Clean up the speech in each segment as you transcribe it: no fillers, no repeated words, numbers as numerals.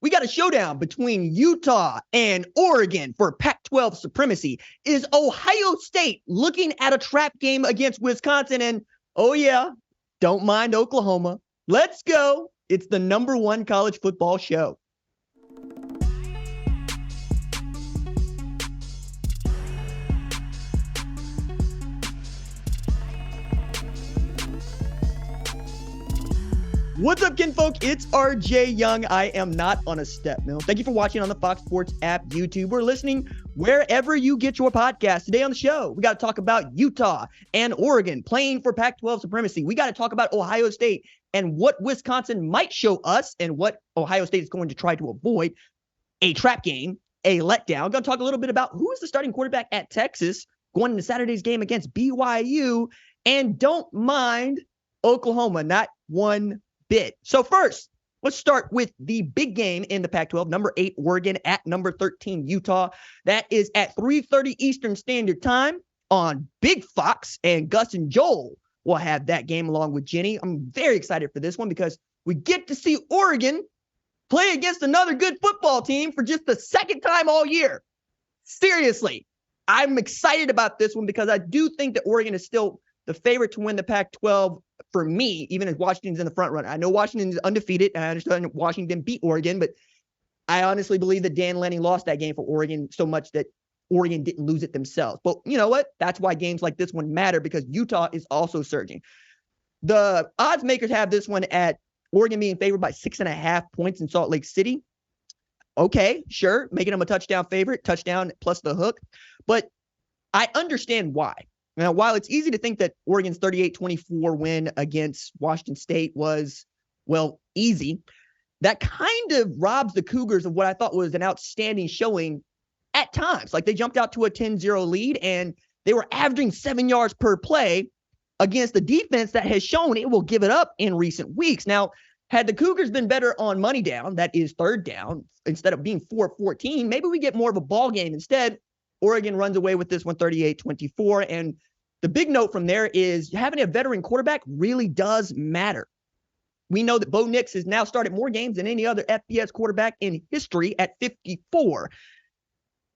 We got a showdown between Utah and Oregon for Pac-12 supremacy. Is Ohio State looking at a trap game against Wisconsin? And, oh yeah, don't mind Oklahoma. Let's go. It's the #1 college football show. What's up, kinfolk? It's RJ Young. I am not on a step mill. Thank you for watching on the Fox Sports app, YouTube, or listening wherever you get your podcast. Today on the show, we got to talk about Utah and Oregon playing for Pac-12 supremacy. We got to talk about Ohio State and what Wisconsin might show us and what Ohio State is going to try to avoid. A trap game, a letdown. Going to talk a little bit about who is the starting quarterback at Texas going into Saturday's game against BYU. And don't mind Oklahoma, not one bit. So first, let's start with the big game in the Pac-12, number 8 Oregon at number 13 Utah. That is at 3:30 Eastern Standard Time on Big Fox, and Gus and Joel will have that game along with Jenny. I'm very excited for this one because we get to see Oregon play against another good football team for just the second time all year. Seriously, I'm excited about this one because I do think that Oregon is still the favorite to win the Pac-12 for me, even as Washington's in the front run. I know Washington is undefeated, and I understand Washington beat Oregon, but I honestly believe that Dan Lanning lost that game for Oregon so much that Oregon didn't lose it themselves. But you know what? That's why games like this one matter, because Utah is also surging. The odds makers have this one at Oregon being favored by 6.5 points in Salt Lake City. Okay, sure, making them a touchdown favorite, touchdown plus the hook. But I understand why. Now, while it's easy to think that Oregon's 38-24 win against Washington State was, well, easy, that kind of robs the Cougars of what I thought was an outstanding showing at times. Like, they jumped out to a 10-0 lead, and they were averaging 7 yards per play against a defense that has shown it will give it up in recent weeks. Now, had the Cougars been better on money down, that is third down, instead of being 4-14, maybe we get more of a ball game. Instead, Oregon runs away with this one 38-24. And the big note from there is having a veteran quarterback really does matter. We know that Bo Nix has now started more games than any other FBS quarterback in history at 54.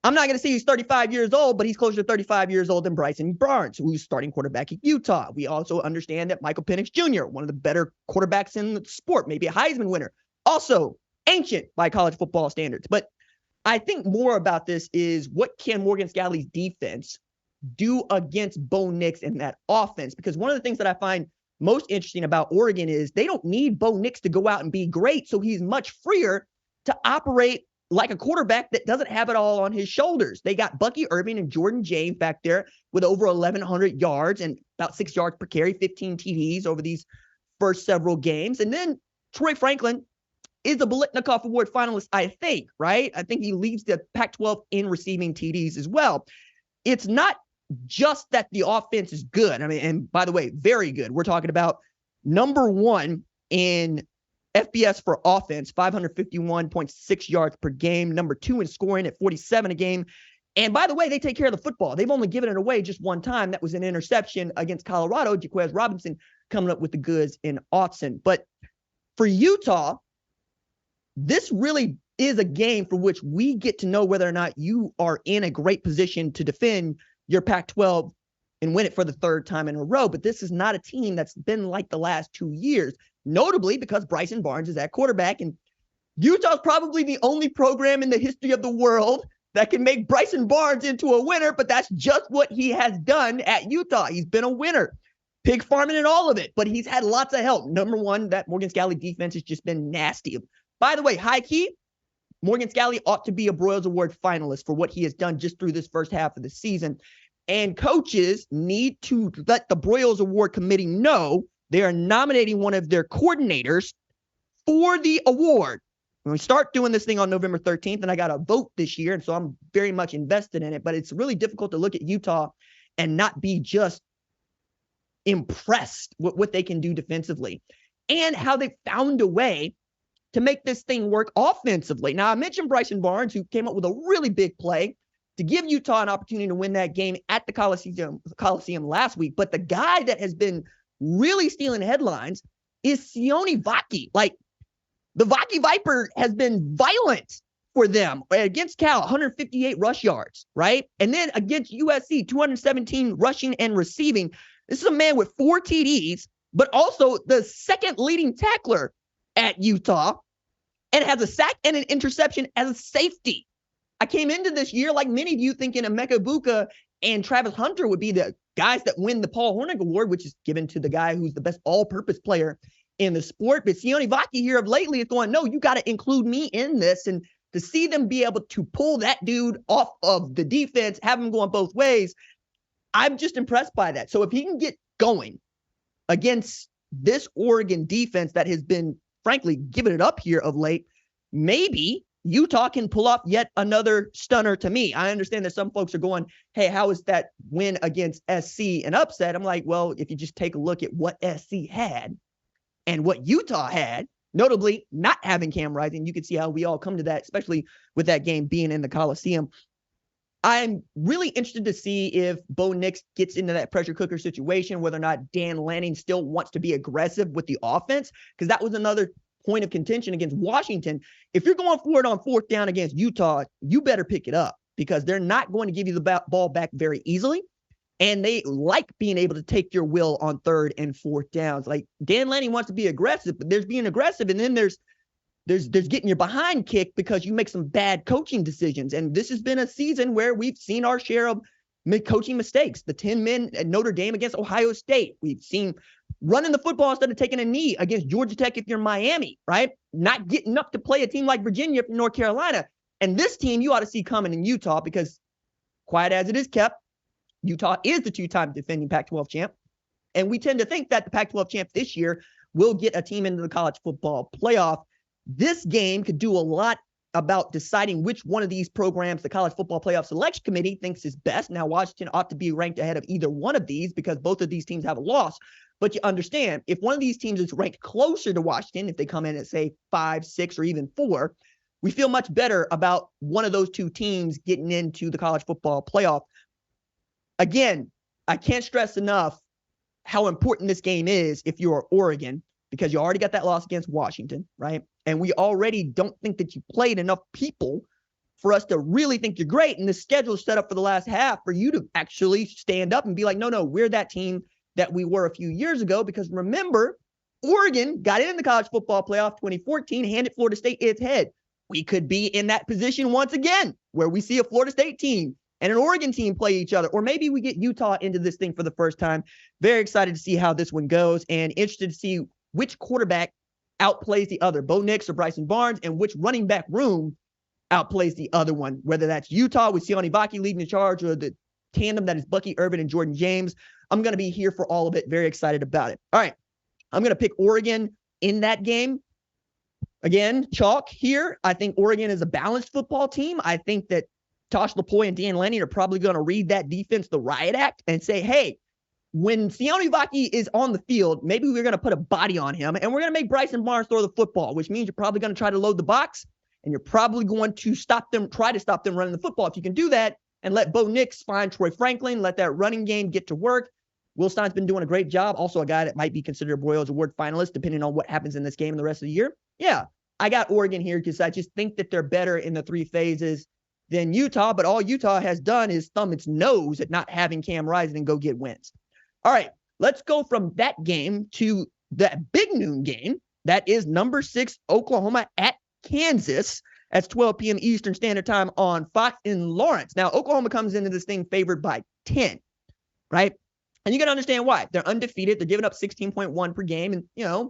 I'm not going to say he's 35 years old, but he's closer to 35 years old than Bryson Barnes, who's starting quarterback at Utah. We also understand that Michael Penix Jr., one of the better quarterbacks in the sport, maybe a Heisman winner, also ancient by college football standards. But I think more about this is what can Morgan Scalley's defense do against Bo Nix in that offense? Because one of the things that I find most interesting about Oregon is they don't need Bo Nix to go out and be great, so he's much freer to operate like a quarterback that doesn't have it all on his shoulders. They got Bucky Irving and Jordan James back there with over 1,100 yards and about 6 yards per carry, 15 TDs over these first several games. And then Troy Franklin is a Biletnikoff Award finalist, I think, right? I think he leads the Pac-12 in receiving TDs as well. It's not just that the offense is good. I mean, and by the way, very good. We're talking about #1 in FBS for offense, 551.6 yards per game, #2 in scoring at 47 a game. And by the way, they take care of the football. They've only given it away just one time. That was an interception against Colorado. Jaquez Robinson coming up with the goods in Autzen. But for Utah, this really is a game for which we get to know whether or not you are in a great position to defend your Pac-12 and win it for the third time in a row. But this is not a team that's been like the last 2 years, notably because Bryson Barnes is at quarterback. And Utah's probably the only program in the history of the world that can make Bryson Barnes into a winner, but that's just what he has done at Utah. He's been a winner, pig farming and all of it, but he's had lots of help. #1, that Morgan Scalley defense has just been nasty. By the way, high key, Morgan Scalley ought to be a Broyles Award finalist for what he has done just through this first half of the season. And coaches need to let the Broyles Award committee know they are nominating one of their coordinators for the award. When we start doing this thing on November 13th, and I got a vote this year, and so I'm very much invested in it, but it's really difficult to look at Utah and not be just impressed with what they can do defensively and how they found a way to make this thing work offensively. Now, I mentioned Bryson Barnes, who came up with a really big play to give Utah an opportunity to win that game at the Coliseum last week. But the guy that has been really stealing headlines is Sione Vaki. Like, The Vaki Viper has been violent for them. Against Cal, 158 rush yards, right? And then against USC, 217 rushing and receiving. This is a man with 4 TDs, but also the second leading tackler at Utah, and has a sack and an interception as a safety. I came into this year, like many of you, thinking Emeka Buka and Travis Hunter would be the guys that win the Paul Hornung Award, which is given to the guy who's the best all-purpose player in the sport. But Sione Vaki here of lately is going, no, you got to include me in this. And to see them be able to pull that dude off of the defense, have him going both ways, I'm just impressed by that. So if he can get going against this Oregon defense that has been, frankly, giving it up here of late, maybe Utah can pull off yet another stunner to me. I understand that some folks are going, hey, how is that win against SC an upset? I'm like, well, if you just take a look at what SC had and what Utah had, notably not having Cam Rising, you can see how we all come to that, especially with that game being in the Coliseum. I'm really interested to see if Bo Nix gets into that pressure cooker situation, whether or not Dan Lanning still wants to be aggressive with the offense, because that was another point of contention against Washington. If you're going for it on 4th down against Utah, you better pick it up, because they're not going to give you the ball back very easily. And they like being able to take your will on 3rd and 4th downs. Like, Dan Lanning wants to be aggressive, but there's being aggressive, and then there's getting your behind kicked because you make some bad coaching decisions. And this has been a season where we've seen our share of coaching mistakes. The 10 men at Notre Dame against Ohio State. We've seen running the football instead of taking a knee against Georgia Tech if you're Miami, right? Not getting up to play a team like Virginia from North Carolina. And this team you ought to see coming in Utah, because quiet as it is kept, Utah is the 2-time defending Pac-12 champ. And we tend to think that the Pac-12 champ this year will get a team into the college football playoff. This game could do a lot about deciding which one of these programs the College Football Playoff Selection Committee thinks is best. Now, Washington ought to be ranked ahead of either one of these because both of these teams have a loss. But you understand, if one of these teams is ranked closer to Washington, if they come in at, say, 5, 6, or even 4, we feel much better about one of those two teams getting into the College Football Playoff. Again, I can't stress enough how important this game is if you're Oregon, because you already got that loss against Washington, right? And we already don't think that you played enough people for us to really think you're great. And the schedule is set up for the last half for you to actually stand up and be like, no, we're that team that we were a few years ago. Because remember, Oregon got in the College Football Playoff 2014, handed Florida State its head. We could be in that position once again, where we see a Florida State team and an Oregon team play each other. Or maybe we get Utah into this thing for the first time. Very excited to see how this one goes, and interested to see which quarterback outplays the other, Bo Nix or Bryson Barnes, and which running back room outplays the other one, whether that's Utah with Sione Vaki leading the charge or the tandem that is Bucky Irvin and Jordan James. I'm going to be here for all of it. Very excited about it. All right. I'm going to pick Oregon in that game. Again, chalk here. I think Oregon is a balanced football team. I think that Tosh Lupoi and Dan Lanning are probably going to read that defense, the riot act, and say, hey, when Sione Vaki is on the field, maybe we're going to put a body on him, and we're going to make Bryson Barnes throw the football, which means you're probably going to try to load the box, and you're probably going to try to stop them running the football. If you can do that and let Bo Nix find Troy Franklin, let that running game get to work. Will Stein's been doing a great job. Also a guy that might be considered a Broyles Award finalist, depending on what happens in this game the rest of the year. Yeah, I got Oregon here because I just think that they're better in the 3 phases than Utah, but all Utah has done is thumb its nose at not having Cam Rising and go get wins. All right, let's go from that game to that big noon game. That is number 6, Oklahoma at Kansas. That's 12 p.m. Eastern Standard Time on Fox in Lawrence. Now, Oklahoma comes into this thing favored by 10, right? And you got to understand why. They're undefeated. They're giving up 16.1 per game. And,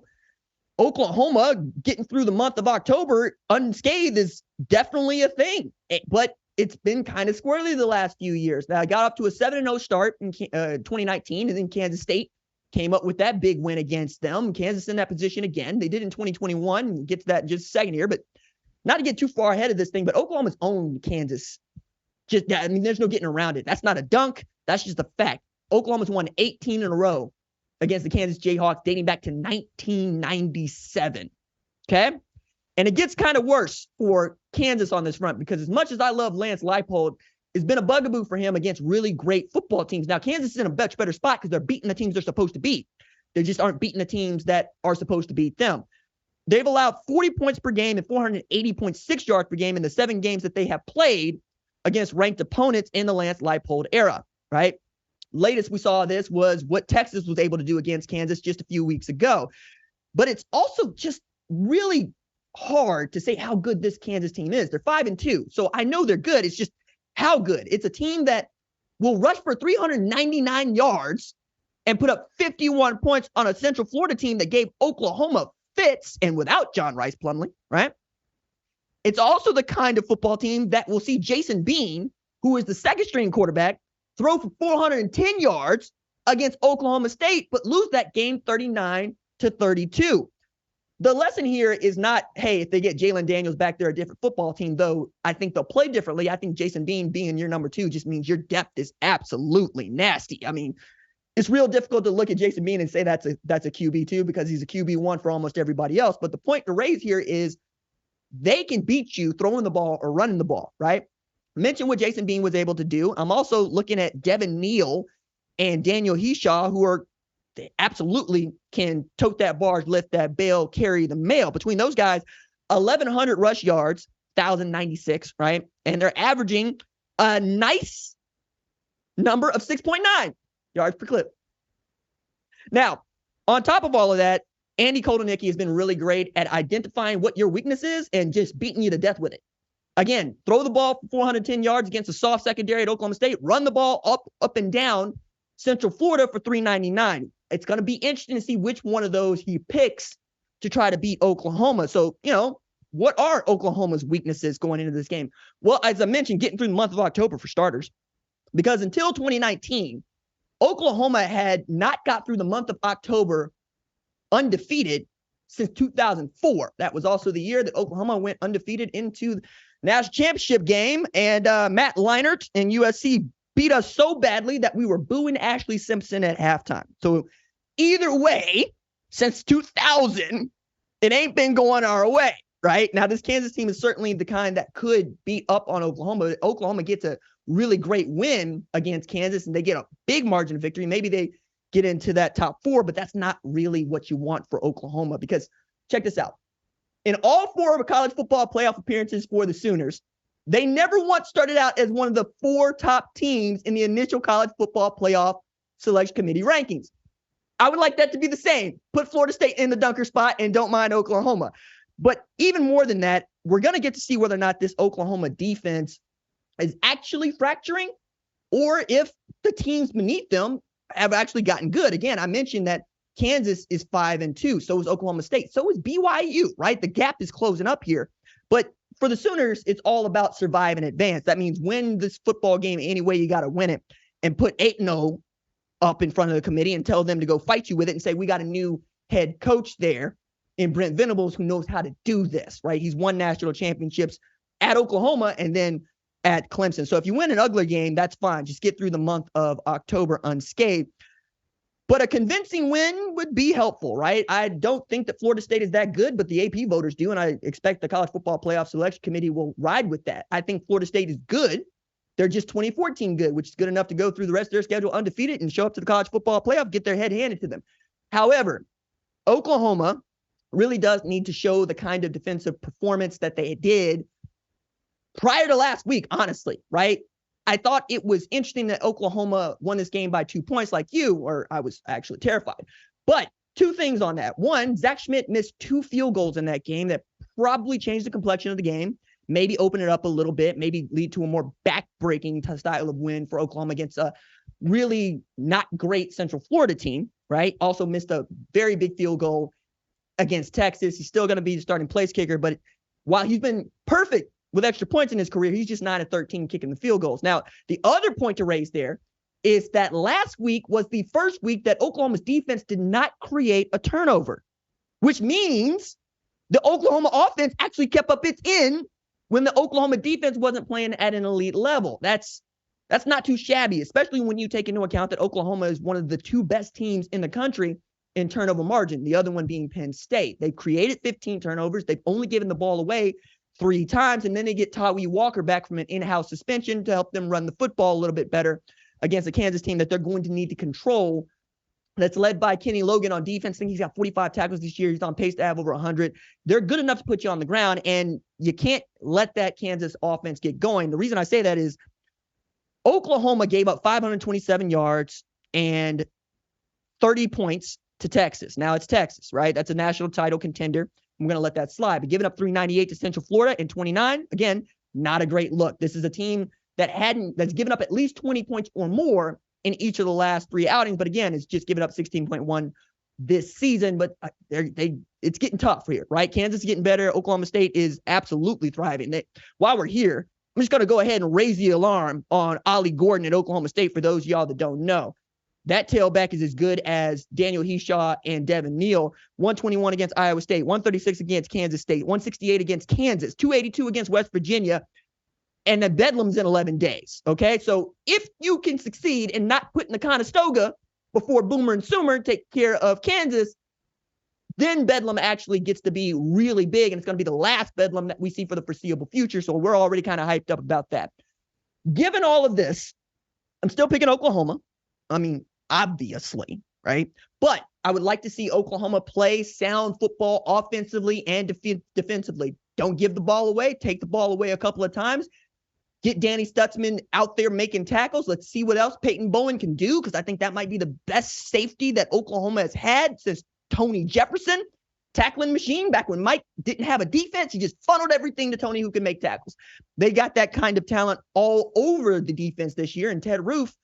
Oklahoma getting through the month of October unscathed is definitely a thing. But it's been kind of squirrely the last few years. Now, I got up to a 7-0 start in 2019, and then Kansas State came up with that big win against them. Kansas in that position again. They did in 2021. We'll get to that in just a second here, but not to get too far ahead of this thing, but Oklahoma's owned Kansas. There's no getting around it. That's not a dunk. That's just a fact. Oklahoma's won 18 in a row against the Kansas Jayhawks dating back to 1997. Okay? And it gets kind of worse for Kansas on this front, because as much as I love Lance Leipold, it's been a bugaboo for him against really great football teams. Now, Kansas is in a much better spot because they're beating the teams they're supposed to beat. They just aren't beating the teams that are supposed to beat them. They've allowed 40 points per game and 480.6 yards per game in the 7 games that they have played against ranked opponents in the Lance Leipold era, right? Latest we saw this was what Texas was able to do against Kansas just a few weeks ago. But it's also just really hard to say how good this Kansas team is. They're 5-2, so I know they're good. It's just how good. It's a team that will rush for 399 yards and put up 51 points on a Central Florida team that gave Oklahoma fits and without John Rice Plumlee, right? It's also the kind of football team that will see Jason Bean, who is the second string quarterback, throw for 410 yards against Oklahoma State, but lose that game 39-32. The lesson here is not, hey, if they get Jalen Daniels back, they're a different football team, though I think they'll play differently. I think Jason Bean being your number 2 just means your depth is absolutely nasty. I mean, it's real difficult to look at Jason Bean and say that's a QB2 because he's a QB1 for almost everybody else. But the point to raise here is they can beat you throwing the ball or running the ball, right? Mention what Jason Bean was able to do. I'm also looking at Devin Neal and Daniel Hishaw, who are they absolutely can tote that barge, lift that bale, carry the mail. Between those guys, 1,100 rush yards, 1,096, right? And they're averaging a nice number of 6.9 yards per clip. Now, on top of all of that, Andy Koldenicki has been really great at identifying what your weakness is and just beating you to death with it. Again, throw the ball for 410 yards against a soft secondary at Oklahoma State. Run the ball up and down Central Florida for 399. It's going to be interesting to see which one of those he picks to try to beat Oklahoma. So, what are Oklahoma's weaknesses going into this game? Well, as I mentioned, getting through the month of October for starters, because until 2019, Oklahoma had not got through the month of October undefeated since 2004. That was also the year that Oklahoma went undefeated into the national championship game, and Matt Leinart and USC beat us so badly that we were booing Ashley Simpson at halftime. So either way, since 2000, it ain't been going our way, right? Now, this Kansas team is certainly the kind that could beat up on Oklahoma. Oklahoma gets a really great win against Kansas, and they get a big margin of victory. Maybe they get into that top 4, but that's not really what you want for Oklahoma, because check this out. In all 4 of the college football playoff appearances for the Sooners, they never once started out as one of the 4 top teams in the initial college football playoff selection committee rankings. I would like that to be the same. Put Florida State in the dunker spot and don't mind Oklahoma. But even more than that, we're going to get to see whether or not this Oklahoma defense is actually fracturing or if the teams beneath them have actually gotten good. Again, I mentioned that Kansas is 5-2. So is Oklahoma State. So is BYU, right? The gap is closing up here. But for the Sooners, it's all about survive and advance. That means win this football game any way you got to win it, and put 8-0 up in front of the committee and tell them to go fight you with it and say, we got a new head coach there in Brent Venables who knows how to do this, right? He's won national championships at Oklahoma and then at Clemson. So if you win an ugly game, that's fine. Just get through the month of October unscathed. But a convincing win would be helpful, right? I don't think that Florida State is that good, but the AP voters do, and I expect the College Football Playoff Selection Committee will ride with that. I think Florida State is good. They're just 2014 good, which is good enough to go through the rest of their schedule undefeated and show up to the College Football Playoff, get their head handed to them. However, Oklahoma really does need to show the kind of defensive performance that they did prior to last week, honestly, right? I thought it was interesting that Oklahoma won this game by 2 points like you, or I was actually terrified. But 2 things on that. One, Zach Schmidt missed 2 field goals in that game that probably changed the complexion of the game, maybe open it up a little bit, maybe lead to a more back-breaking style of win for Oklahoma against a really not great Central Florida team, right? Also missed a very big field goal against Texas. He's still going to be the starting place kicker, but while he's been perfect with extra points in his career, he's just 9-13 kicking the field goals. Now, the other point to raise there is that last week was the first week that Oklahoma's defense did not create a turnover, which means the Oklahoma offense actually kept up its end when the Oklahoma defense wasn't playing at an elite level. That's not too shabby, especially when you take into account that Oklahoma is one of the 2 best teams in the country in turnover margin, the other one being Penn State. They've created 15 turnovers. They've only given the ball away 3 times, and then they get Tawee Walker back from an in-house suspension to help them run the football a little bit better against a Kansas team that they're going to need to control that's led by Kenny Logan on defense. I think he's got 45 tackles this year. He's on pace to have over 100. They're good enough to put you on the ground, and you can't let that Kansas offense get going. The reason I say that is Oklahoma gave up 527 yards and 30 points to Texas. Now it's Texas, right? That's a national title contender. I'm going to let that slide. But giving up 398 to Central Florida and 29, again, not a great look. This is a team that's given up at least 20 points or more in each of the last 3 outings. But again, it's just given up 16.1 this season. But it's getting tough here, right? Kansas is getting better. Oklahoma State is absolutely thriving. While we're here, I'm just going to go ahead and raise the alarm on Ollie Gordon at Oklahoma State for those of y'all that don't know. That tailback is as good as Daniel Heshaw and Devin Neal. 121 against Iowa State, 136 against Kansas State, 168 against Kansas, 282 against West Virginia, and the Bedlam's in 11 days, okay? So if you can succeed in not putting the Conestoga before Boomer and Sooner take care of Kansas, then Bedlam actually gets to be really big, and it's going to be the last Bedlam that we see for the foreseeable future, so we're already kind of hyped up about that. Given all of this, I'm still picking Oklahoma. I mean, obviously, right? But I would like to see Oklahoma play sound football offensively and defensively. Don't give the ball away. Take the ball away a couple of times. Get Danny Stutzman out there making tackles. Let's see what else Peyton Bowen can do, because I think that might be the best safety that Oklahoma has had since Tony Jefferson. Tackling machine. Back when Mike didn't have a defense, he just funneled everything to Tony, who can make tackles. They got that kind of talent all over the defense this year, and Ted Roof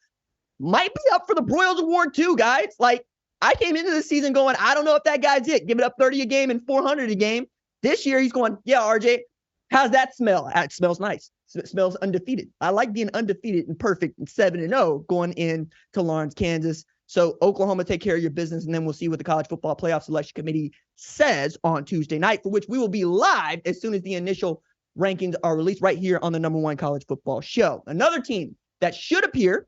might be up for the Broyles Award too, guys. Like, I came into this season going, I don't know if that guy's it. Give it up 30 a game and 400 a game. This year, he's going, yeah, RJ, how's that smell? It smells nice. It smells undefeated. I like being undefeated and perfect and 7-0 going into Lawrence, Kansas. So Oklahoma, take care of your business, and then we'll see what the College Football Playoff Selection Committee says on Tuesday night, for which we will be live as soon as the initial rankings are released right here on the #1 college football show. Another team that should appear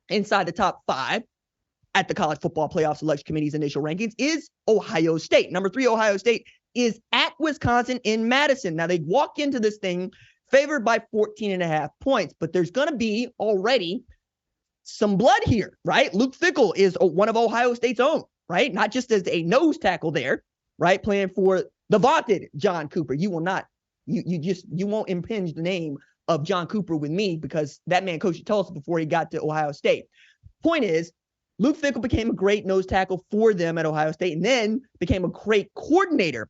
inside the top 5 at the College Football Playoff Selection Committee's initial rankings is Ohio State. Number 3, Ohio State is at Wisconsin in Madison. Now, they walk into this thing favored by 14.5 points, but there's going to be already some blood here, right? Luke Fickell is one of Ohio State's own, right? Not just as a nose tackle there, right? Playing for the vaunted John Cooper. You will not, you won't impinge the name of John Cooper with me, because that man coached at Tulsa before he got to Ohio State. Point is, Luke Fickell became a great nose tackle for them at Ohio State, and then became a great coordinator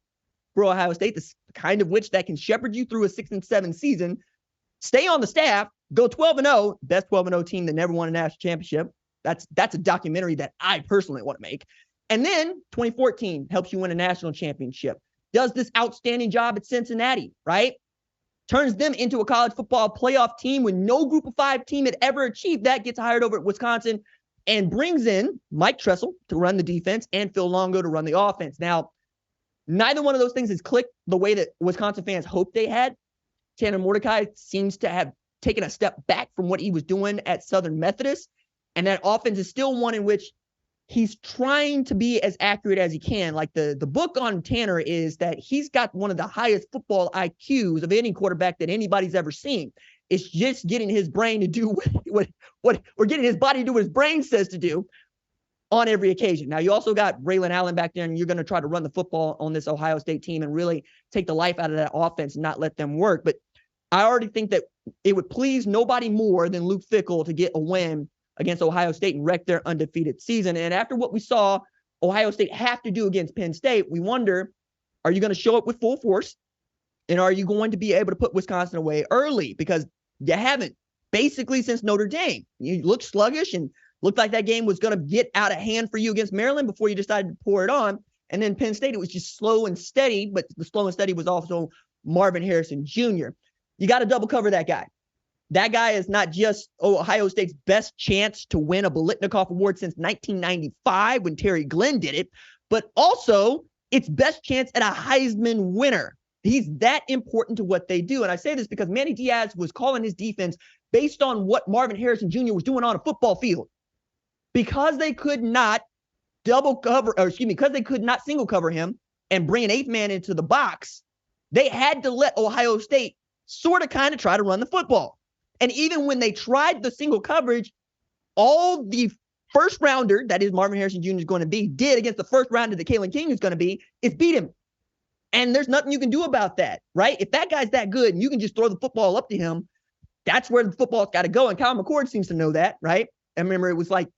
for Ohio State, the kind of which that can shepherd you through a 6-7 season, stay on the staff, go 12-0, best 12-0 team that never won a national championship. That's a documentary that I personally want to make. And then 2014 helps you win a national championship. Does this outstanding job at Cincinnati, right? Turns them into a college football playoff team when no group of 5 team had ever achieved that, gets hired over at Wisconsin, and brings in Mike Tressel to run the defense and Phil Longo to run the offense. Now, neither one of those things has clicked the way that Wisconsin fans hoped they had. Tanner Mordecai seems to have taken a step back from what he was doing at Southern Methodist, and that offense is still one in which he's trying to be as accurate as he can. Like the book on Tanner is that he's got one of the highest football IQs of any quarterback that anybody's ever seen. It's just getting his brain to do what or getting his body to do what his brain says to do on every occasion. Now, you also got Braylon Allen back there, and you're going to try to run the football on this Ohio State team and really take the life out of that offense and not let them work. But I already think that it would please nobody more than Luke Fickell to get a win against Ohio State and wreck their undefeated season. And after what we saw Ohio State have to do against Penn State, we wonder, are you going to show up with full force? And are you going to be able to put Wisconsin away early? Because you haven't basically since Notre Dame. You looked sluggish and looked like that game was going to get out of hand for you against Maryland before you decided to pour it on. And then Penn State, it was just slow and steady, but the slow and steady was also Marvin Harrison Jr. You got to double cover that guy. That guy is not just Ohio State's best chance to win a Biletnikoff Award since 1995 when Terry Glenn did it, but also its best chance at a Heisman winner. He's that important to what they do. And I say this because Manny Diaz was calling his defense based on what Marvin Harrison Jr. was doing on a football field. Because they could not because they could not single cover him and bring an 8th man into the box, they had to let Ohio State sort of kind of try to run the football. And even when they tried the single coverage, all the first rounder, that is Marvin Harrison Jr. is going to be, did against the first rounder that Kalen King is going to be, is beat him. And there's nothing you can do about that, right? If that guy's that good and you can just throw the football up to him, that's where the football's got to go. And Kyle McCord seems to know that, right? I remember it was like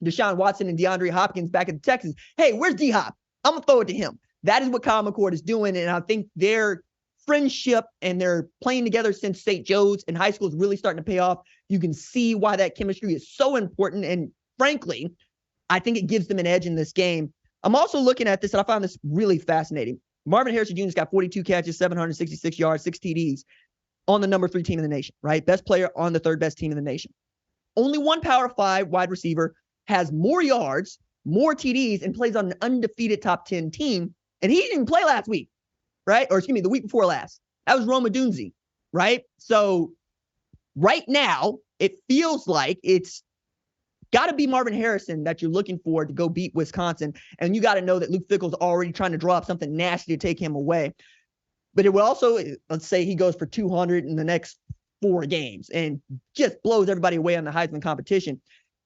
Deshaun Watson and DeAndre Hopkins back in Texas. Hey, where's D-Hop? I'm going to throw it to him. That is what Kyle McCord is doing. And I think their friendship and their playing together since St. Joe's in high school is really starting to pay off. You can see why that chemistry is so important. And frankly, I think it gives them an edge in this game. I'm also looking at this, and I found this really fascinating. Marvin Harrison Jr.'s got 42 catches, 766 yards, 6 TDs on the number 3 team in the nation, right? Best player on the 3rd best team in the nation. Only one Power 5 wide receiver has more yards, more TDs, and plays on an undefeated top 10 team. And he didn't play last week, right? Or excuse me, the week before last. That was Roma Dunze, right? So right now, it feels like it's got to be Marvin Harrison that you're looking for to go beat Wisconsin. And you got to know that Luke Fickell's already trying to draw up something nasty to take him away. But it will also, let's say he goes for 200 in the next 4 games and just blows everybody away on the Heisman competition.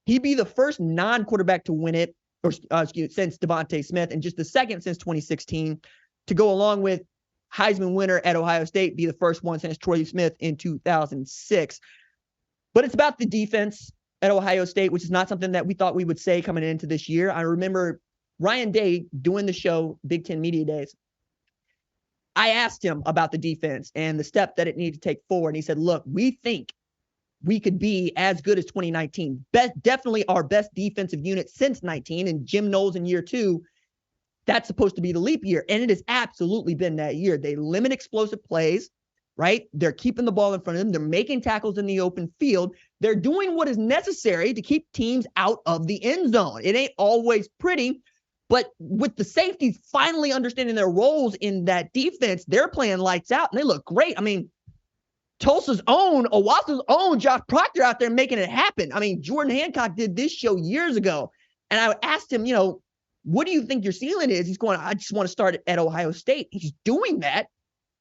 He'd be the first non-quarterback to win it, or since Devontae Smith, and just the second since 2016 to go along with Heisman winner at Ohio State, be the first one since Troy Smith in 2006. But it's about the defense at Ohio State, which is not something that we thought we would say coming into this year. I remember Ryan Day doing the show, Big Ten Media Days. I asked him about the defense and the step that it needed to take forward. And he said, look, we think we could be as good as 2019. Definitely our best defensive unit since 19. And Jim Knowles in year 2, that's supposed to be the leap year. And it has absolutely been that year. They limit explosive plays, right? They're keeping the ball in front of them. They're making tackles in the open field. They're doing what is necessary to keep teams out of the end zone. It ain't always pretty, but with the safeties finally understanding their roles in that defense, they're playing lights out and they look great. I mean, Tulsa's own, Owasa's own Josh Proctor out there making it happen. I mean, Jordan Hancock did this show years ago. And I asked him, what do you think your ceiling is? He's going, I just want to start at Ohio State. He's doing that.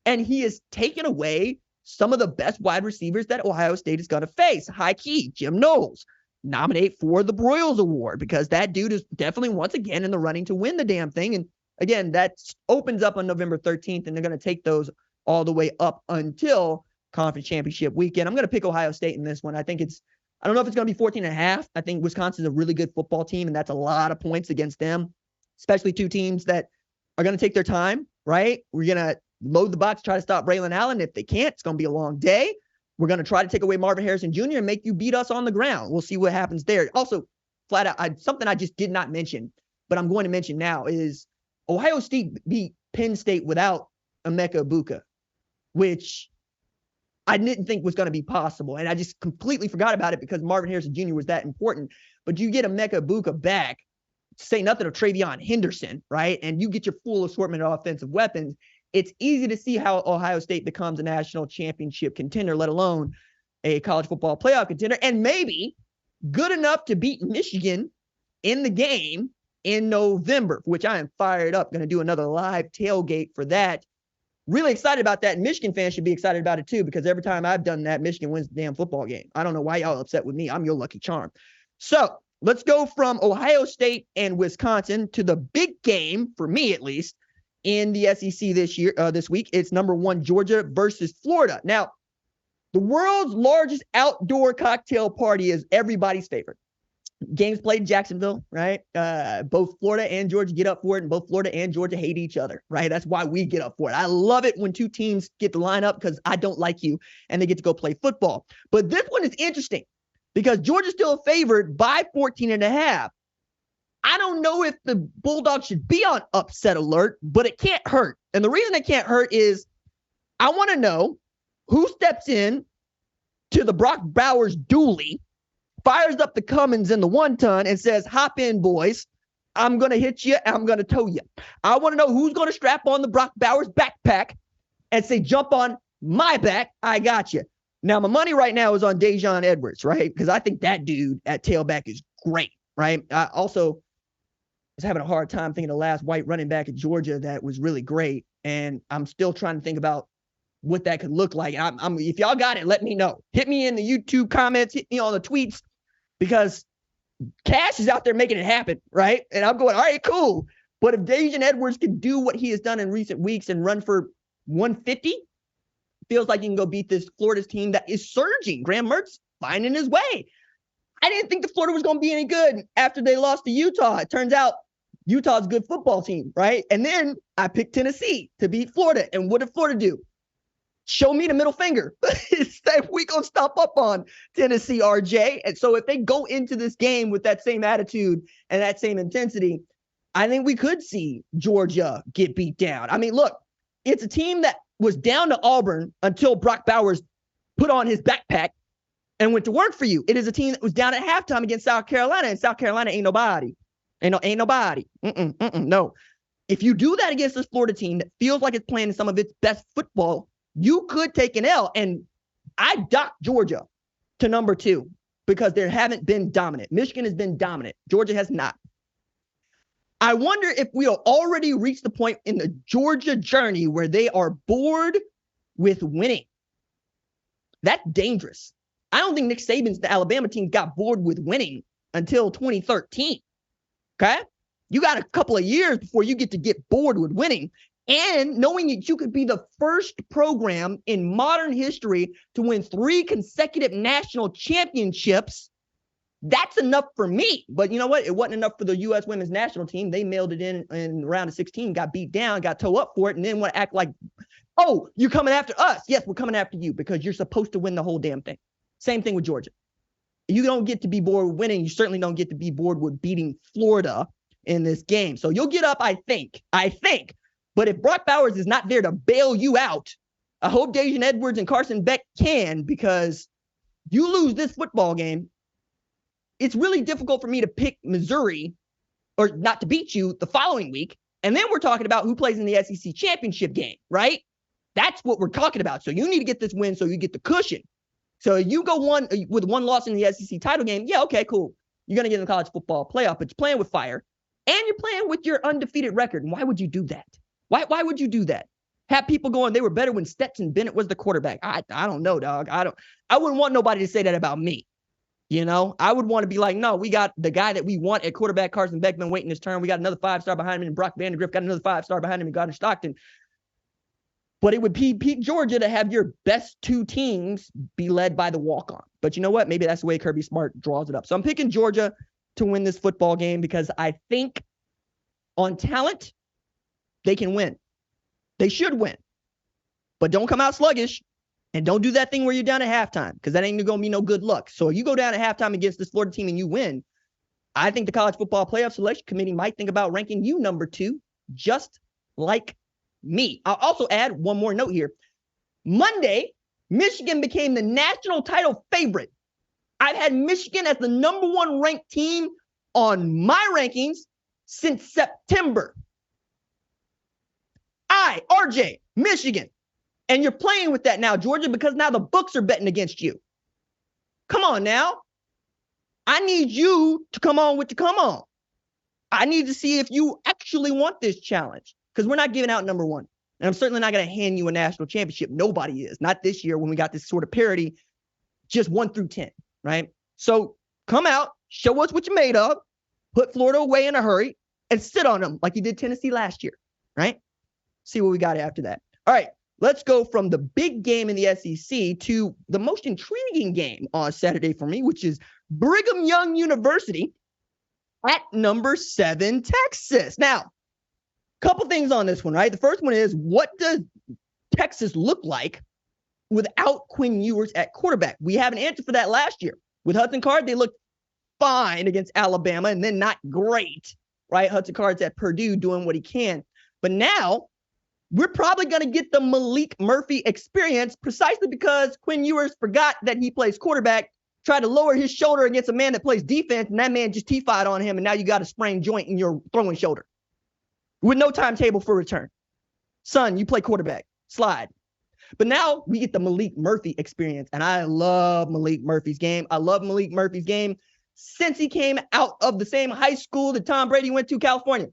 And he has taken away some of the best wide receivers that Ohio State is going to face. High key, Jim Knowles, nominate for the Broyles Award, because that dude is definitely once again in the running to win the damn thing. And again, that opens up on November 13th, and they're going to take those all the way up until conference championship weekend. I'm going to pick Ohio State in this one. I don't know if it's going to be 14.5. I think Wisconsin's a really good football team, and that's a lot of points against them, especially 2 teams that are going to take their time, right? We're going to load the box, try to stop Braylon Allen. If they can't, it's going to be a long day. We're going to try to take away Marvin Harrison Jr. and make you beat us on the ground. We'll see what happens there. Also, flat out, something I just did not mention, but I'm going to mention now is Ohio State beat Penn State without Emeka Egbuka, which I didn't think was going to be possible. And I just completely forgot about it because Marvin Harrison Jr. was that important. But you get Emeka Egbuka back, say nothing of Travion Henderson, right? And you get your full assortment of offensive weapons. It's easy to see how Ohio State becomes a national championship contender, let alone a college football playoff contender, and maybe good enough to beat Michigan in the game in November, which I am fired up. Going to do another live tailgate for that. Really excited about that. Michigan fans should be excited about it too, because every time I've done that, Michigan wins the damn football game. I don't know why y'all upset with me. I'm your lucky charm. So let's go from Ohio State and Wisconsin to the big game, for me at least, in the SEC this week. It's number 1 Georgia versus Florida. Now, the world's largest outdoor cocktail party is everybody's favorite. Games played in Jacksonville, right? Both Florida and Georgia get up for it, and both Florida and Georgia hate each other, right? That's why we get up for it. I love it when 2 teams get to line up because I don't like you and they get to go play football. But this one is interesting because Georgia's still favored by 14.5. I don't know if the Bulldogs should be on upset alert, but it can't hurt. And the reason it can't hurt is I want to know who steps in to the Brock Bowers dually, fires up the Cummins in the 1-ton and says, hop in, boys. I'm going to hit you. I'm going to tow you. I want to know who's going to strap on the Brock Bowers backpack and say, jump on my back. I got you. Now, my money right now is on Dejon Edwards, right? Because I think that dude at tailback is great, right? I also was having a hard time thinking the last white running back at Georgia that was really great. And I'm still trying to think about what that could look like. If y'all got it, let me know. Hit me in the YouTube comments, hit me on the tweets, because Cash is out there making it happen, right? And I'm going, all right, cool. But if Daijun Edwards can do what he has done in recent weeks and run for 150, feels like he can go beat this Florida's team that is surging. Graham Mertz finding his way. I didn't think the Florida was going to be any good after they lost to Utah. It turns out Utah's a good football team, right? And then I picked Tennessee to beat Florida. And what did Florida do? Show me the middle finger. We gonna stop up on Tennessee, RJ. And so if they go into this game with that same attitude and that same intensity, I think we could see Georgia get beat down. I mean, look, it's a team that was down to Auburn until Brock Bowers put on his backpack and went to work for you. It is a team that was down at halftime against South Carolina, and South Carolina ain't nobody. Ain't nobody. No. If you do that against this Florida team that feels like it's playing some of its best football, you could take an L. And I docked Georgia to number 2 because they haven't been dominant. Michigan has been dominant. Georgia has not. I wonder if we'll already reach the point in the Georgia journey where they are bored with winning. That's dangerous. I don't think Nick Saban's the Alabama team got bored with winning until 2013. Okay? You got a couple of years before you get bored with winning. And knowing that you could be the first program in modern history to win 3 consecutive national championships, that's enough for me. But you know what? It wasn't enough for the U.S. women's national team. They mailed it in round of 16, got beat down, got toe up for it, and then want to act like, oh, you're coming after us. Yes, we're coming after you because you're supposed to win the whole damn thing. Same thing with Georgia. You don't get to be bored with winning. You certainly don't get to be bored with beating Florida in this game. So you'll get up, I think. But if Brock Bowers is not there to bail you out, I hope Daijun Edwards and Carson Beck can, because you lose this football game, it's really difficult for me to pick Missouri or not to beat you the following week. And then we're talking about who plays in the SEC championship game, right? That's what we're talking about. So you need to get this win so you get the cushion. So you go with one loss in the SEC title game. Yeah, okay, cool. You're going to get in the college football playoff, but you're playing with fire and you're playing with your undefeated record. And why would you do that? Why would you do that? Have people going, they were better when Stetson Bennett was the quarterback. I don't know, dog. I wouldn't want nobody to say that about me. You know, I would want to be like, no, we got the guy that we want at quarterback, Carson Beckman, waiting his turn. We got another 5-star behind him, and Brock Vandegrift got another 5-star behind him, and Gardner Stockton. But it would beat Georgia to have your best 2 teams be led by the walk-on. But you know what? Maybe that's the way Kirby Smart draws it up. So I'm picking Georgia to win this football game because I think on talent, they can win. They should win. But don't come out sluggish. And don't do that thing where you're down at halftime, because that ain't going to be no good luck. So if you go down at halftime against this Florida team and you win, I think the College Football Playoff Selection Committee might think about ranking you number 2, just like me. I'll also add one more note here. Monday, Michigan became the national title favorite. I've had Michigan as the number 1 ranked team on my rankings since September. RJ, Michigan. And you're playing with that now, Georgia, because now the books are betting against you. Come on now. I need you to come on with your come on. I need to see if you actually want this challenge, because we're not giving out number 1. And I'm certainly not going to hand you a national championship. Nobody is. Not this year when we got this sort of parity, just 1 through 10, right? So come out, show us what you're made of, put Florida away in a hurry, and sit on them like you did Tennessee last year, right? See what we got after that. All right. Let's go from the big game in the SEC to the most intriguing game on Saturday for me, which is Brigham Young University at number 7, Texas. Now, a couple things on this one, right? The first one is, what does Texas look like without Quinn Ewers at quarterback? We have an answer for that last year. With Hudson Card, they looked fine against Alabama and then not great, right? Hudson Card's at Purdue doing what he can. But now, we're probably going to get the Malik Murphy experience precisely because Quinn Ewers forgot that he plays quarterback, tried to lower his shoulder against a man that plays defense, and that man just T-fied on him, and now you got a sprained joint in your throwing shoulder with no timetable for return. Son, you play quarterback. Slide. But now we get the Malik Murphy experience, and I love Malik Murphy's game. I love Malik Murphy's game since he came out of the same high school that Tom Brady went to, California.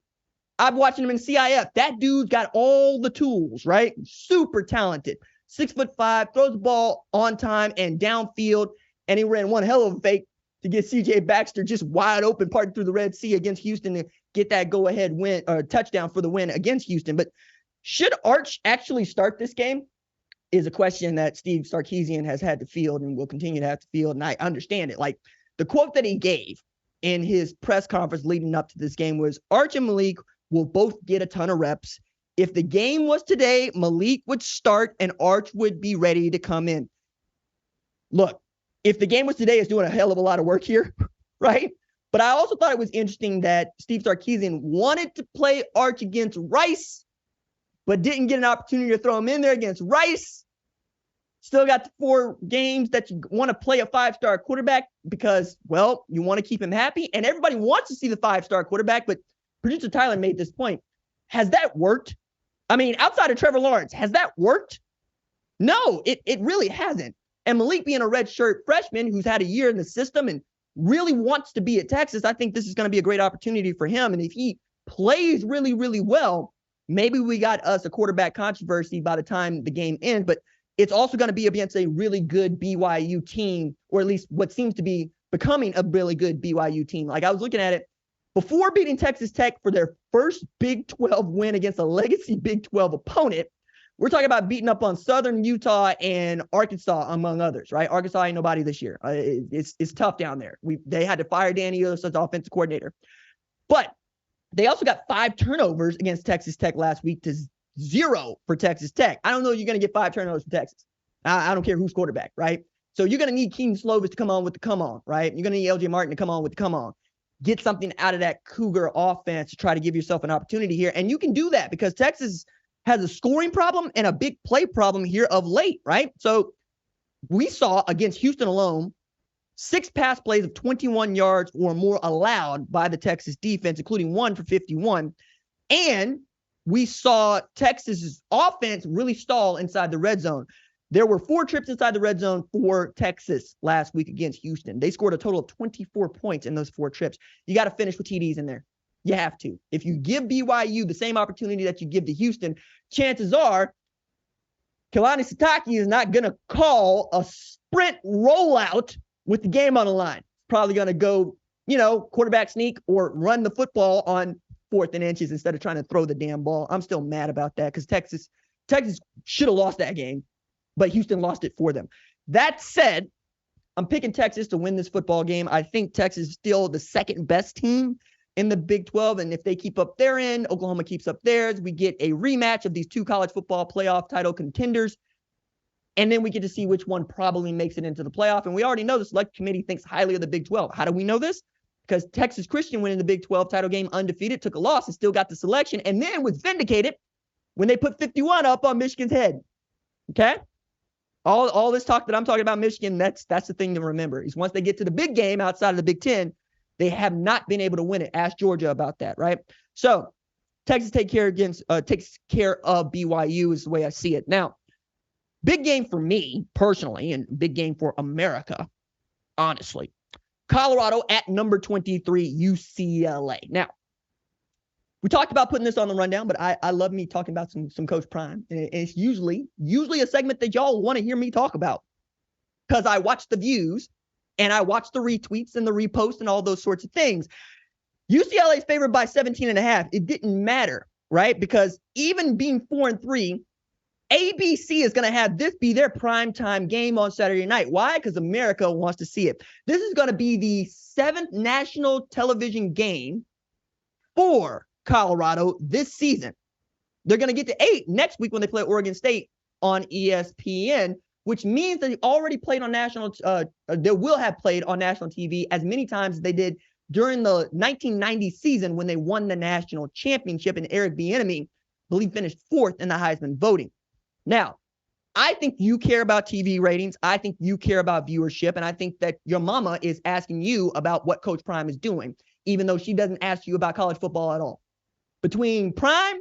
I've watched him in CIF. That dude's got all the tools, right? Super talented. 6'5", throws the ball on time and downfield, and he ran one hell of a fake to get C.J. Baxter just wide open, parting through the Red Sea against Houston to get that go-ahead win or touchdown for the win against Houston. But should Arch actually start this game is a question that Steve Sarkisian has had to field and will continue to have to field, and I understand it. Like, the quote that he gave in his press conference leading up to this game was, Arch and Malik will both get a ton of reps. If the game was today, Malik would start and Arch would be ready to come in. Look, if the game was today, it's doing a hell of a lot of work here, right? But I also thought it was interesting that Steve Sarkisian wanted to play Arch against Rice, but didn't get an opportunity to throw him in there against Rice. Still got the 4 games that you want to play a 5-star quarterback because, well, you want to keep him happy. And everybody wants to see the 5-star quarterback, but producer Tyler made this point. Has that worked? I mean, outside of Trevor Lawrence, has that worked? No, it really hasn't. And Malik being a redshirt freshman who's had a year in the system and really wants to be at Texas, I think this is going to be a great opportunity for him. And if he plays really, really well, maybe we got us a quarterback controversy by the time the game ends. But it's also going to be against a really good BYU team, or at least what seems to be becoming a really good BYU team. Like, I was looking at it before beating Texas Tech for their first Big 12 win against a legacy Big 12 opponent. We're talking about beating up on Southern Utah and Arkansas, among others, right? Arkansas ain't nobody this year. It's tough down there. They had to fire Danny Eos as offensive coordinator. But they also got 5 turnovers against Texas Tech last week to 0 for Texas Tech. I don't know you're going to get 5 turnovers from Texas. I don't care who's quarterback, right? So you're going to need Keaton Slovis to come on with the come on, right? You're going to need LJ Martin to come on with the come on. Get something out of that Cougar offense to try to give yourself an opportunity here. And you can do that because Texas has a scoring problem and a big play problem here of late, right? So we saw against Houston alone, 6 pass plays of 21 yards or more allowed by the Texas defense, including 1 for 51. And we saw Texas's offense really stall inside the red zone. There were 4 trips inside the red zone for Texas last week against Houston. They scored a total of 24 points in those 4 trips. You got to finish with TDs in there. You have to. If you give BYU the same opportunity that you give to Houston, chances are Kalani Sitake is not going to call a sprint rollout with the game on the line. It's probably going to go, quarterback sneak or run the football on 4th and inches instead of trying to throw the damn ball. I'm still mad about that because Texas should have lost that game, but Houston lost it for them. That said, I'm picking Texas to win this football game. I think Texas is still the second best team in the Big 12, and if they keep up their end, Oklahoma keeps up theirs. We get a rematch of these 2 college football playoff title contenders, and then we get to see which one probably makes it into the playoff. And we already know the select committee thinks highly of the Big 12. How do we know this? Because Texas Christian went in the Big 12 title game undefeated, took a loss, and still got the selection, and then was vindicated when they put 51 up on Michigan's head. Okay? All this talk that I'm talking about Michigan, that's the thing to remember, is once they get to the big game outside of the Big 10, they have not been able to win it. Ask Georgia about that, right? So Texas takes care of BYU is the way I see it. Now, big game for me personally, and big game for America, honestly. Colorado at number 23, UCLA. Now, we talked about putting this on the rundown, but I love me talking about some Coach Prime. And it's usually a segment that y'all want to hear me talk about because I watch the views and I watch the retweets and the reposts and all those sorts of things. UCLA is favored by 17.5. It didn't matter, right? Because even being 4-3, ABC is going to have this be their primetime game on Saturday night. Why? Because America wants to see it. This is going to be the 7th national television game for Colorado this season. They're going to get to 8 next week when they play Oregon State on ESPN, which means that they already played on they will have played on national TV as many times as they did during the 1990 season when they won the national championship, and Eric Bieniemy, I believe, finished 4th in the Heisman voting. Now, I think you care about TV ratings. I think you care about viewership, and I think that your mama is asking you about what Coach Prime is doing, even though she doesn't ask you about college football at all. Between Prime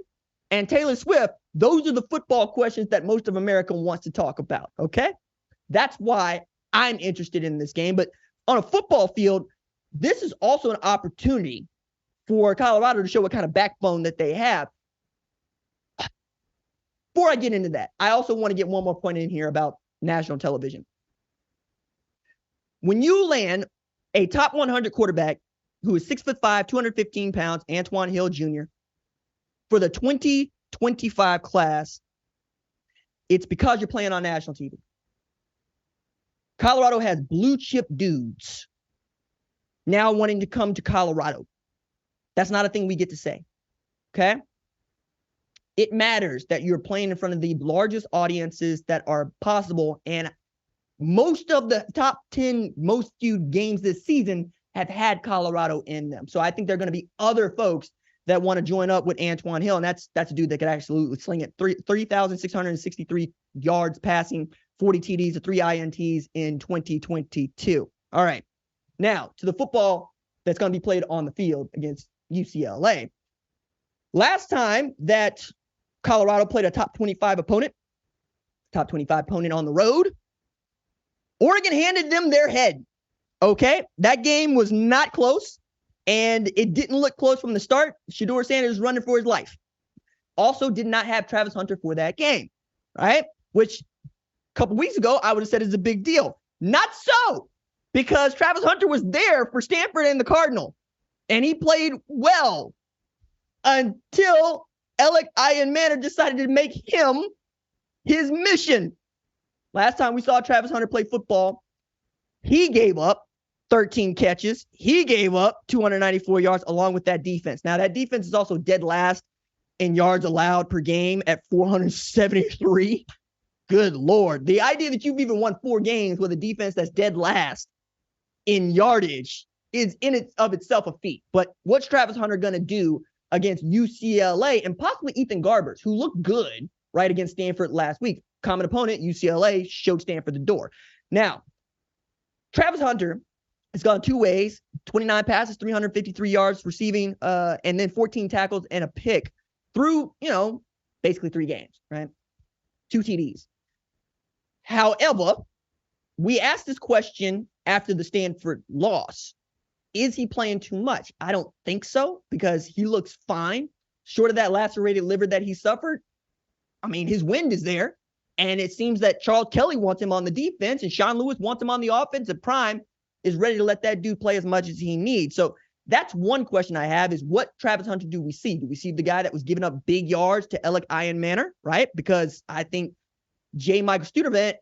and Taylor Swift, those are the football questions that most of America wants to talk about, okay? That's why I'm interested in this game. But on a football field, this is also an opportunity for Colorado to show what kind of backbone that they have. Before I get into that, I also want to get one more point in here about national television. When you land a top 100 quarterback who is 6'5", 215 pounds, Antoine Hill Jr., for the 2025 class, it's because you're playing on national TV. Colorado has blue chip dudes now wanting to come to Colorado. That's not a thing we get to say. Okay? It matters that you're playing in front of the largest audiences that are possible. And most of the top 10 most viewed games this season have had Colorado in them. So I think there are going to be other folks that want to join up with Antoine Hill. And that's a dude that could absolutely sling it. 3,663 yards passing, 40 TDs to 3 INTs in 2022. All right. Now to the football that's going to be played on the field against UCLA. Last time that Colorado played a top 25 opponent on the road, Oregon handed them their head. Okay. That game was not close. And it didn't look close from the start. Shedeur Sanders running for his life. Also did not have Travis Hunter for that game, right? Which a couple weeks ago, I would have said is a big deal. Not so, because Travis Hunter was there for Stanford and the Cardinal, and he played well until Alec Ian Manor decided to make him his mission. Last time we saw Travis Hunter play football, he gave up 13 catches. He gave up 294 yards along with that defense. Now, that defense is also dead last in yards allowed per game at 473. Good Lord. The idea that you've even won 4 games with a defense that's dead last in yardage is in it of itself a feat. But what's Travis Hunter going to do against UCLA and possibly Ethan Garbers, who looked good right against Stanford last week? Common opponent, UCLA, showed Stanford the door. Now, Travis Hunter has gone 2 ways, 29 passes, 353 yards receiving, and then 14 tackles and a pick through, basically 3 games, right? 2 TDs. However, we asked this question after the Stanford loss. Is he playing too much? I don't think so, because he looks fine. Short of that lacerated liver that he suffered, I mean, his wind is there. And it seems that Charles Kelly wants him on the defense and Sean Lewis wants him on the offense, and Prime is ready to let that dude play as much as he needs. So that's one question I have, is what Travis Hunter do we see? Do we see the guy that was giving up big yards to Alec Ian Manor, right? Because I think J. Michael Studevant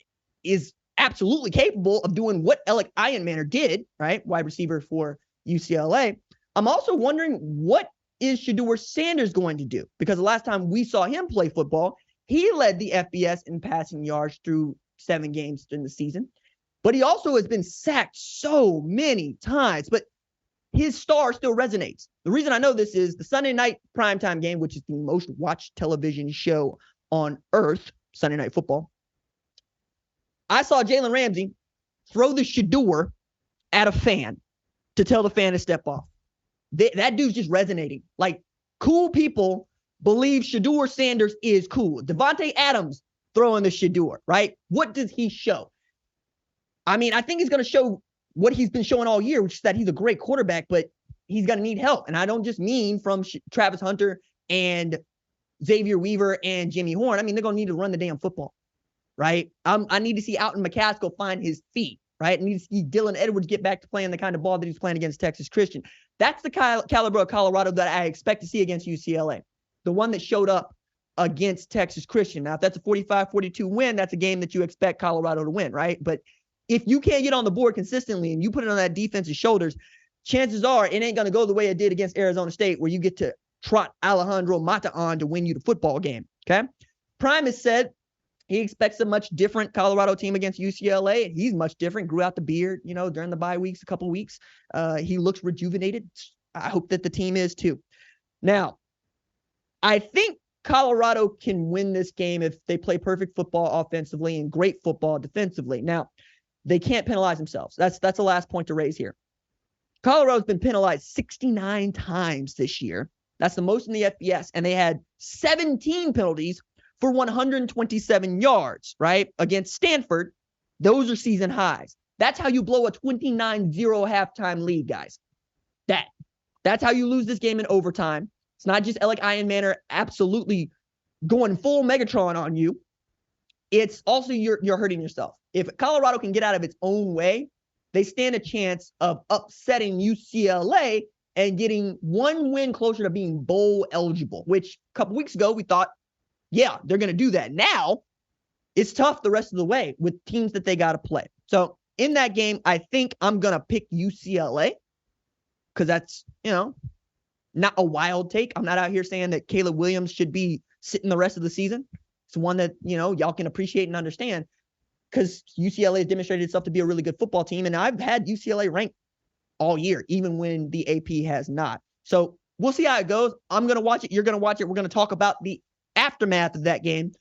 is absolutely capable of doing what Alec Ian Manor did, right? Wide receiver for UCLA. I'm also wondering, what is Shedeur Sanders going to do? Because the last time we saw him play football, he led the FBS in passing yards through 7 games during the season. But he also has been sacked so many times, but his star still resonates. The reason I know this is the Sunday night primetime game, which is the most watched television show on earth, Sunday Night Football. I saw Jalen Ramsey throw the Shedeur at a fan to tell the fan to step off. That dude's just resonating. Like, cool people believe Shedeur Sanders is cool. Devontae Adams throwing the Shedeur, right? What does he show? I mean, I think he's going to show what he's been showing all year, which is that he's a great quarterback, but he's going to need help. And I don't just mean from Travis Hunter and Xavier Weaver and Jimmy Horn. I mean, they're going to need to run the damn football, right? I need to see Alton McCaskill find his feet, right? I need to see Dylan Edwards get back to playing the kind of ball that he's playing against Texas Christian. That's the caliber of Colorado that I expect to see against UCLA. The one that showed up against Texas Christian. Now, if that's a 45-42 win, that's a game that you expect Colorado to win, right? But if you can't get on the board consistently and you put it on that defense's shoulders, chances are it ain't going to go the way it did against Arizona State, where you get to trot Alejandro Mata on to win you the football game, okay? Prime has said he expects a much different Colorado team against UCLA. He's much different, grew out the beard, during the bye weeks, a couple of weeks. He looks rejuvenated. I hope that the team is too. Now, I think Colorado can win this game if they play perfect football offensively and great football defensively. Now, they can't penalize themselves. That's the last point to raise here. Colorado's been penalized 69 times this year. That's the most in the FBS. And they had 17 penalties for 127 yards, right? Against Stanford. Those are season highs. That's how you blow a 29-0 halftime lead, guys. That's how you lose this game in overtime. It's not just Alec Ian Manor absolutely going full Megatron on you. It's also you're hurting yourself. If Colorado can get out of its own way they stand a chance of upsetting UCLA and getting one win closer to being bowl eligible, which a couple weeks ago we thought, yeah, they're going to do that. Now it's tough the rest of the way with teams that they got to play. So in that game, I think I'm going to pick UCLA because that's, not a wild take. I'm not out here saying that Caleb Williams should be sitting the rest of the season. It's one that, y'all can appreciate and understand because UCLA has demonstrated itself to be a really good football team. And I've had UCLA ranked all year, even when the AP has not. So we'll see how it goes. I'm going to watch it. You're going to watch it. We're going to talk about the aftermath of that game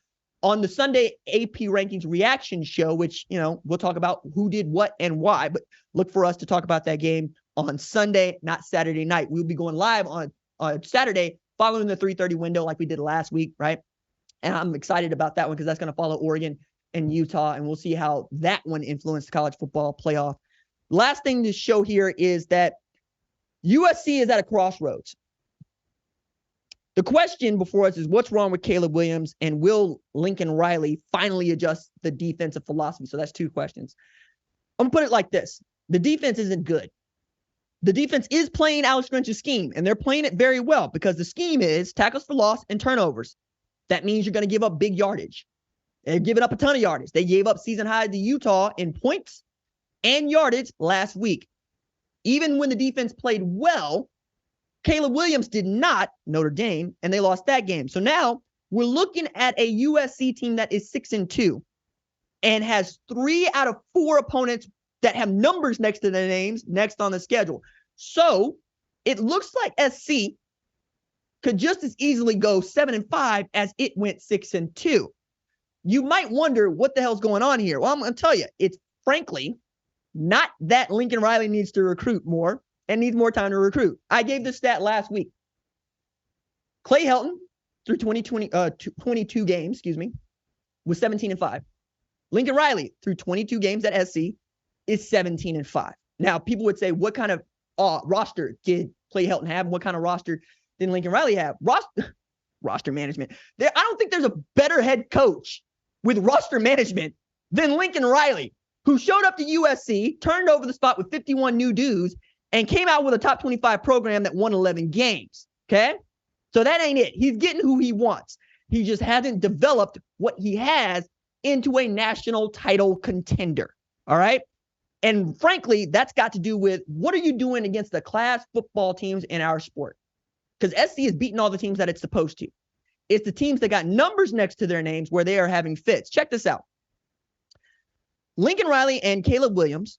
on the Sunday AP Rankings reaction show, which, we'll talk about who did what and why, but look for us to talk about that game on Sunday, not Saturday night. We'll be going live on Saturday following the 3:30 window like we did last week, right? And I'm excited about that one because that's going to follow Oregon and Utah, and we'll see how that one influenced the college football playoff. Last thing to show here is that USC is at a crossroads. The question before us is what's wrong with Caleb Williams and will Lincoln Riley finally adjust the defensive philosophy? So that's two questions. I'm going to put it like this. The defense isn't good. The defense is playing Alex Grinch's scheme, and they're playing it very well because the scheme is tackles for loss and turnovers. That means you're going to give up big yardage. They're giving up a ton of yardage. They gave up season high to Utah in points and yardage last week. Even when the defense played well, Caleb Williams did not, Notre Dame, and they lost that game. So now we're looking at a USC team that is 6-2 and has 3 out of 4 opponents that have numbers next to their names next on the schedule. So it looks like SC could just as easily go 7-5 as it went 6-2. You might wonder what the hell's going on here. Well, I'm going to tell you, it's frankly not that Lincoln Riley needs to recruit more and needs more time to recruit. I gave this stat last week. Clay Helton through 22 games, was 17-5. Lincoln Riley through 22 games at SC is 17-5. Now, people would say, what kind of roster did Clay Helton have? What kind of roster did Lincoln Riley have? Roster management. I don't think there's a better head coach with roster management than Lincoln Riley, who showed up to USC, turned over the spot with 51 new dudes, and came out with a top 25 program that won 11 games. Okay? So that ain't it. He's getting who he wants. He just hasn't developed what he has into a national title contender. All right? And frankly, that's got to do with what are you doing against the class football teams in our sport? Because SC is beating all the teams that it's supposed to. It's the teams that got numbers next to their names where they are having fits. Check this out. Lincoln Riley and Caleb Williams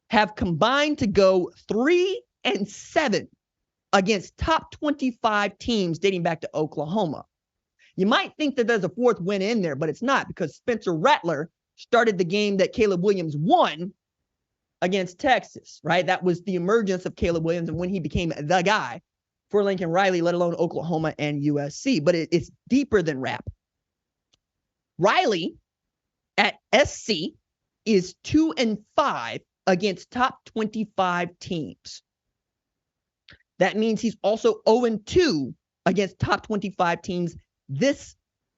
have combined to go 3-7 against top 25 teams dating back to Oklahoma. You might think that there's a fourth win in there, but it's not because Spencer Rattler started the game that Caleb Williams won against Texas, right? That was the emergence of Caleb Williams and when he became the guy for Lincoln Riley, let alone Oklahoma and USC. But it's deeper than rap. Riley at SC is 2-5 against top 25 teams. That means he's also 0-2 against top 25 teams this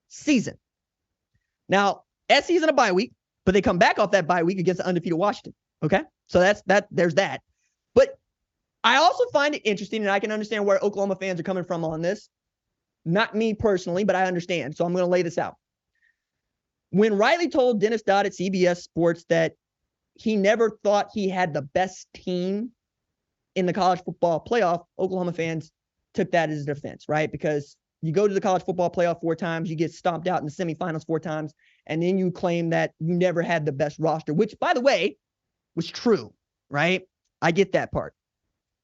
season. Now, SC is in a bye week, but they come back off that bye week against the undefeated Washington. Okay? So there's that. But I also find it interesting, and I can understand where Oklahoma fans are coming from on this. Not me personally, but I understand. So I'm going to lay this out. When Riley told Dennis Dodd at CBS Sports that he never thought he had the best team in the college football playoff, Oklahoma fans took that as a defense, right? Because you go to the college football playoff 4 times, you get stomped out in the semifinals 4 times, and then you claim that you never had the best roster, which, by the way, was true, right? I get that part.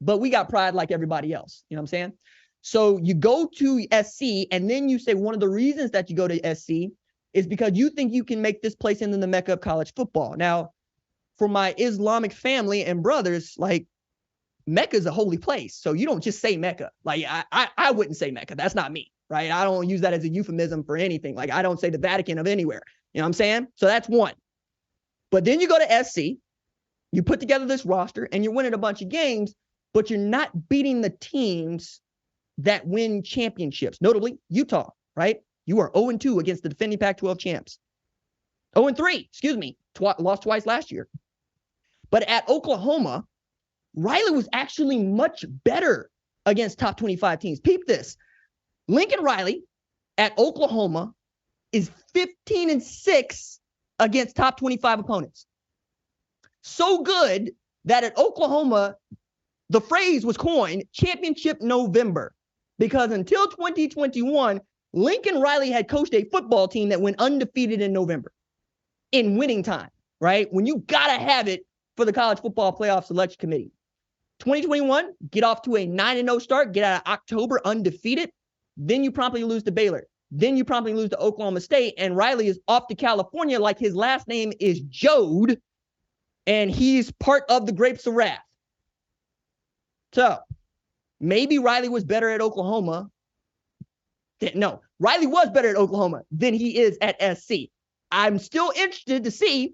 But we got pride like everybody else. You know what I'm saying? So you go to SC, and then you say one of the reasons that you go to SC is because you think you can make this place into the Mecca of college football. Now, for my Islamic family and brothers, like, Mecca is a holy place. So you don't just say Mecca. Like, I wouldn't say Mecca. That's not me, right? I don't use that as a euphemism for anything. Like, I don't say the Vatican of anywhere. You know what I'm saying? So that's one. But then you go to SC, you put together this roster, and you're winning a bunch of games, but you're not beating the teams that win championships, notably Utah, right? You are 0-2 against the defending Pac-12 champs. 0-3, lost twice last year. But at Oklahoma, Riley was actually much better against top 25 teams. Peep this. Lincoln Riley at Oklahoma is 15-6 against top 25 opponents. So good that at Oklahoma, the phrase was coined Championship November, because until 2021, Lincoln Riley had coached a football team that went undefeated in November in winning time, right? When you got to have it for the College Football Playoff Selection Committee. 2021, get off to a 9-0 start, get out of October undefeated. Then you promptly lose to Baylor. Then you promptly lose to Oklahoma State. And Riley is off to California like his last name is Jode, and he's part of the Grapes of Wrath. So maybe Riley was better at Oklahoma. No, Riley was better at Oklahoma than he is at SC. I'm still interested to see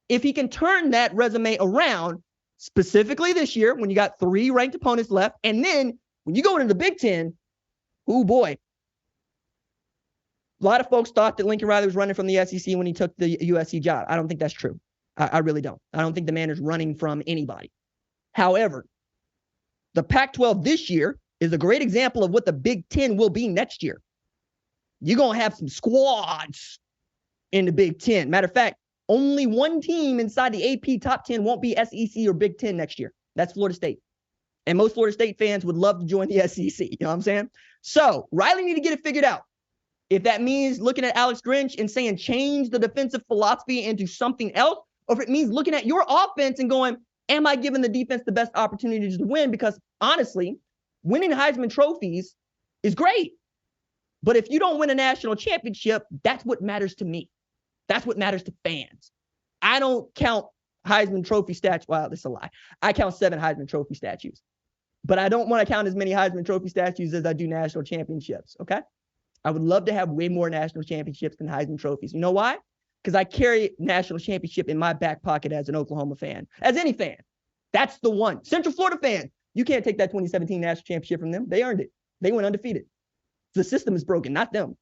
if he can turn that resume around, specifically this year when you got 3 ranked opponents left. And then when you go into the Big Ten, oh boy. A lot of folks thought that Lincoln Riley was running from the SEC when he took the USC job. I don't think that's true. I really don't. I don't think the man is running from anybody. However, the Pac-12 this year is a great example of what the Big Ten will be next year. You're going to have some squads in the Big Ten. Matter of fact, only one team inside the AP top 10 won't be SEC or Big Ten next year. That's Florida State. And most Florida State fans would love to join the SEC. You know what I'm saying? So Riley need to get it figured out. If that means looking at Alex Grinch and saying change the defensive philosophy into something else, or if it means looking at your offense and going, am I giving the defense the best opportunities to win? Because honestly, winning Heisman trophies is great. But if you don't win a national championship, that's what matters to me. That's what matters to fans. I don't count Heisman trophy statues. Wow, this is a lie. I count 7 Heisman trophy statues. But I don't want to count as many Heisman trophy statues as I do national championships, okay? I would love to have way more national championships than Heisman trophies. You know why? Because I carry national championship in my back pocket as an Oklahoma fan, as any fan. That's the one. Central Florida fan, you can't take that 2017 national championship from them. They earned it. They went undefeated. The system is broken, not them.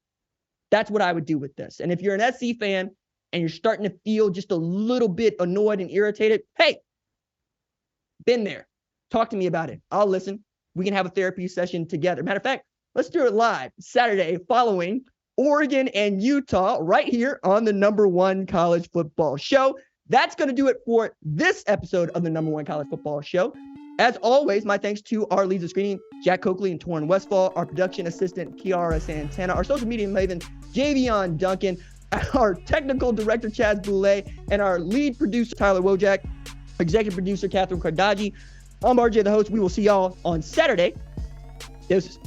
That's what I would do with this. And if you're an SC fan and you're starting to feel just a little bit annoyed and irritated, hey, been there. Talk to me about it. I'll listen. We can have a therapy session together. Matter of fact, let's do it live Saturday following Oregon and Utah right here on the #1 college football show. That's going to do it for this episode of the #1 college football show. As always, my thanks to our leads of screening, Jack Coakley and Torrin Westfall, our production assistant, Kiara Santana, our social media maven, Javion Duncan, our technical director, Chaz Boulay, and our lead producer, Tyler Wojak, executive producer, Catherine Kardaji. I'm RJ, the host. We will see y'all on Saturday. Deuces.